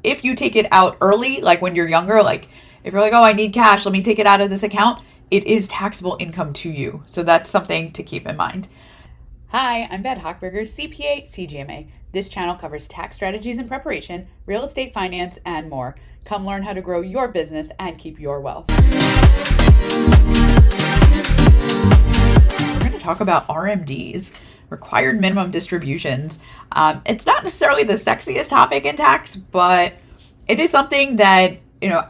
if you take it out early, like when you're younger, like if you're like, oh, I need cash, let me take it out of this account, it is taxable income to you. So that's something to keep in mind. Hi, I'm Bette Hochberger, CPA, CGMA. This channel covers tax strategies and preparation, real estate finance, and more. Come learn how to grow your business and keep your wealth. We're going to talk about RMDs, required minimum distributions. It's not necessarily the sexiest topic in tax, but it is something that,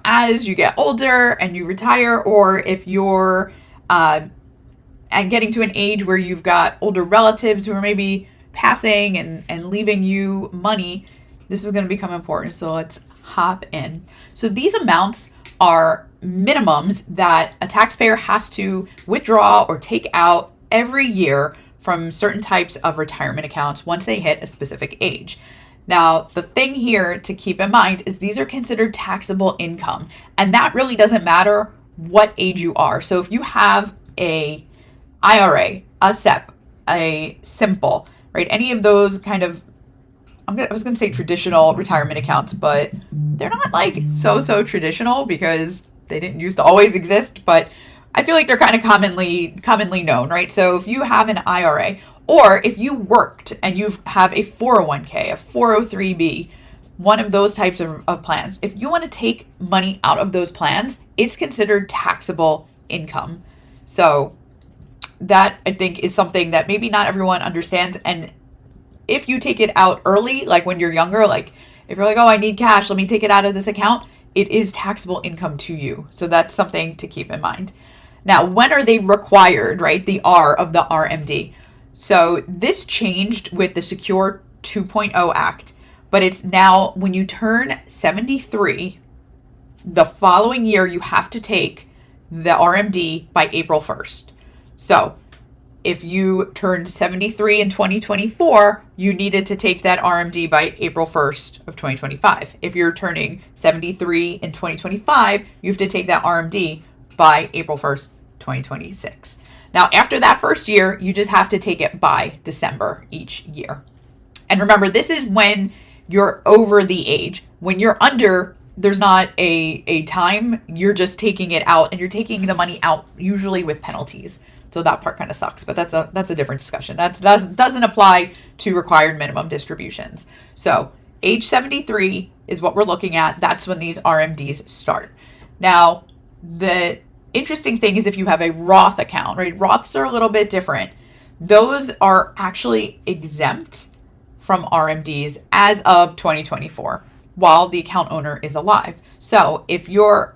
as you get older and you retire, or if you're and getting to an age where you've got older relatives who are maybe passing and leaving you money, this is going to become important. So let's hop in. So these amounts are minimums that a taxpayer has to withdraw or take out every year from certain types of retirement accounts once they hit a specific age. Now, the thing here to keep in mind is these are considered taxable income, and that really doesn't matter what age you are. So if you have a IRA, a SEP, a simple, right? Any of those kind of, I was going to say traditional retirement accounts, but they're not like so traditional because they didn't used to always exist, but I feel like they're kind of commonly known, right? So if you have an IRA, or if you worked and you have a 401k, a 403b, one of those types of plans, if you want to take money out of those plans, it's considered taxable income. So that, I think, is something that maybe not everyone understands. And if you take it out early, like when you're younger, like if you're like, oh, I need cash, let me take it out of this account, it is taxable income to you. So that's something to keep in mind. Now, when are they required, right? The R of the RMD. So this changed with the Secure 2.0 Act, but it's now when you turn 73, the following year you have to take the RMD by April 1st. So if you turned 73 in 2024, you needed to take that RMD by April 1st of 2025. If you're turning 73 in 2025, you have to take that RMD by April 1st, 2026. Now, after that first year, you just have to take it by December each year. And remember, this is when you're over the age. When you're under, there's not a time. You're just taking it out, and you're taking the money out usually with penalties. So that part kind of sucks, but that's a different discussion. That doesn't apply to required minimum distributions. So age 73 is what we're looking at. That's when these RMDs start. Now, the interesting thing is if you have a Roth account, right? Roths are a little bit different. Those are actually exempt from RMDs as of 2024 while the account owner is alive. So if you're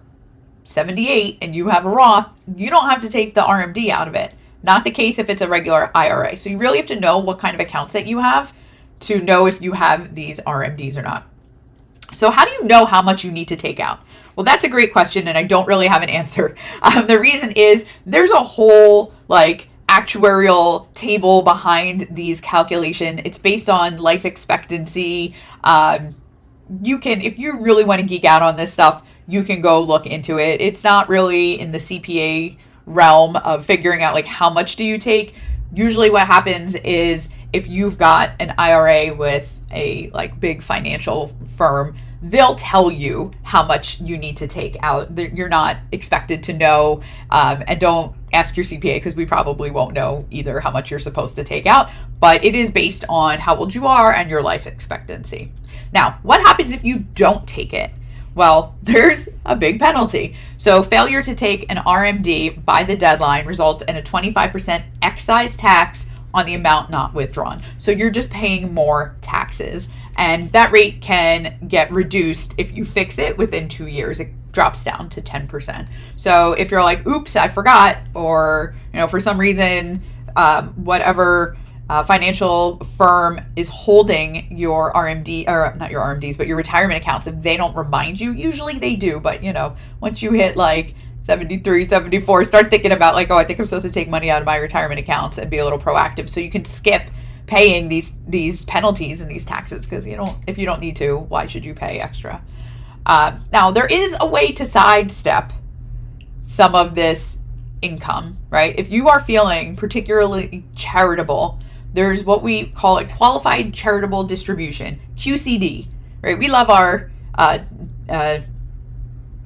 78 and you have a Roth, you don't have to take the RMD out of it. Not the case if it's a regular IRA. So you really have to know what kind of accounts that you have to know if you have these RMDs or not. So how do you know how much you need to take out? Well, that's a great question, and I don't really have an answer. The reason is there's a whole actuarial table behind these calculations. It's based on life expectancy. You can, if you really want to geek out on this stuff, you can go look into it. It's not really in the CPA realm of figuring out how much do you take. Usually what happens is if you've got an IRA with a big financial firm, they'll tell you how much you need to take out. You're not expected to know, and don't ask your CPA because we probably won't know either how much you're supposed to take out, but it is based on how old you are and your life expectancy. Now, what happens if you don't take it? Well, there's a big penalty. So failure to take an RMD by the deadline results in a 25% excise tax on the amount not withdrawn. So you're just paying more taxes. And that rate can get reduced if you fix it within 2 years. It drops down to 10%. So if you're like, oops, I forgot, or for some reason, whatever financial firm is holding your RMD, or not your RMDs, but your retirement accounts, if they don't remind you, usually they do, but once you hit 73, 74, start thinking about oh, I think I'm supposed to take money out of my retirement accounts and be a little proactive so you can skip paying these penalties and these taxes, because if you don't need to, why should you pay extra? Now, there is a way to sidestep some of this income, right? If you are feeling particularly charitable, there's what we call a qualified charitable distribution, QCD, right? We love our TLAs,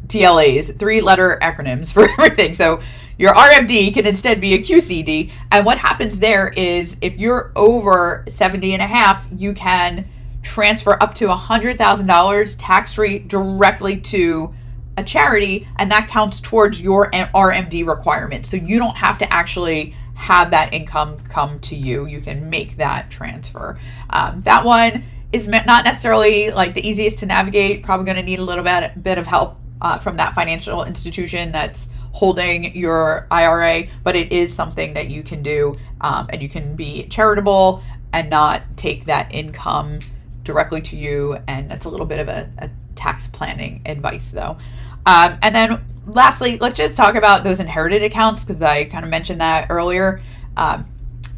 3-letter acronyms for everything. So your RMD can instead be a QCD. And what happens there is if you're over 70 and a half, you can transfer up to $100,000 tax-free directly to a charity, and that counts towards your RMD requirement. So you don't have to actually have that income come to you. You can make that transfer. That one is not necessarily like the easiest to navigate. Probably going to need a little bit of help from that financial institution that's holding your IRA, but it is something that you can do, and you can be charitable and not take that income directly to you. And that's a little bit of a tax planning advice though. And then lastly, let's just talk about those inherited accounts, because I kind of mentioned that earlier.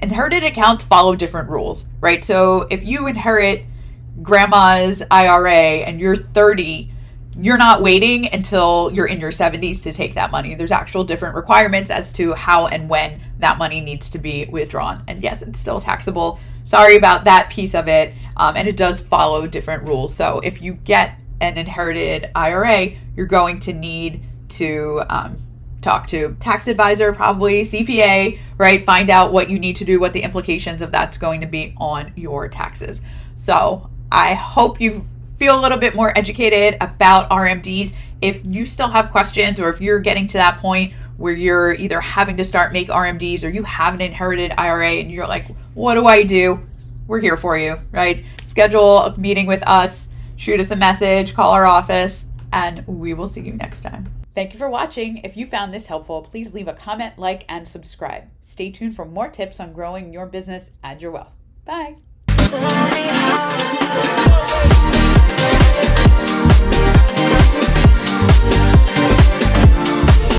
Inherited accounts follow different rules, right? So if you inherit grandma's IRA and you're 30, you're not waiting until you're in your 70s to take that money. There's actual different requirements as to how and when that money needs to be withdrawn. And yes, it's still taxable. Sorry about that piece of it. And it does follow different rules. So if you get an inherited IRA, you're going to need to talk to tax advisor, probably CPA, right? Find out what you need to do, what the implications of that's going to be on your taxes. So I hope you feel a little bit more educated about RMDs. If you still have questions, or if you're getting to that point where you're either having to start make RMDs, or you have an inherited IRA and you're like, what do I do? We're here for you, right? Schedule a meeting with us, shoot us a message, call our office, and we will see you next time. Thank you for watching. If you found this helpful, please leave a comment, like, and subscribe. Stay tuned for more tips on growing your business and your wealth. Bye.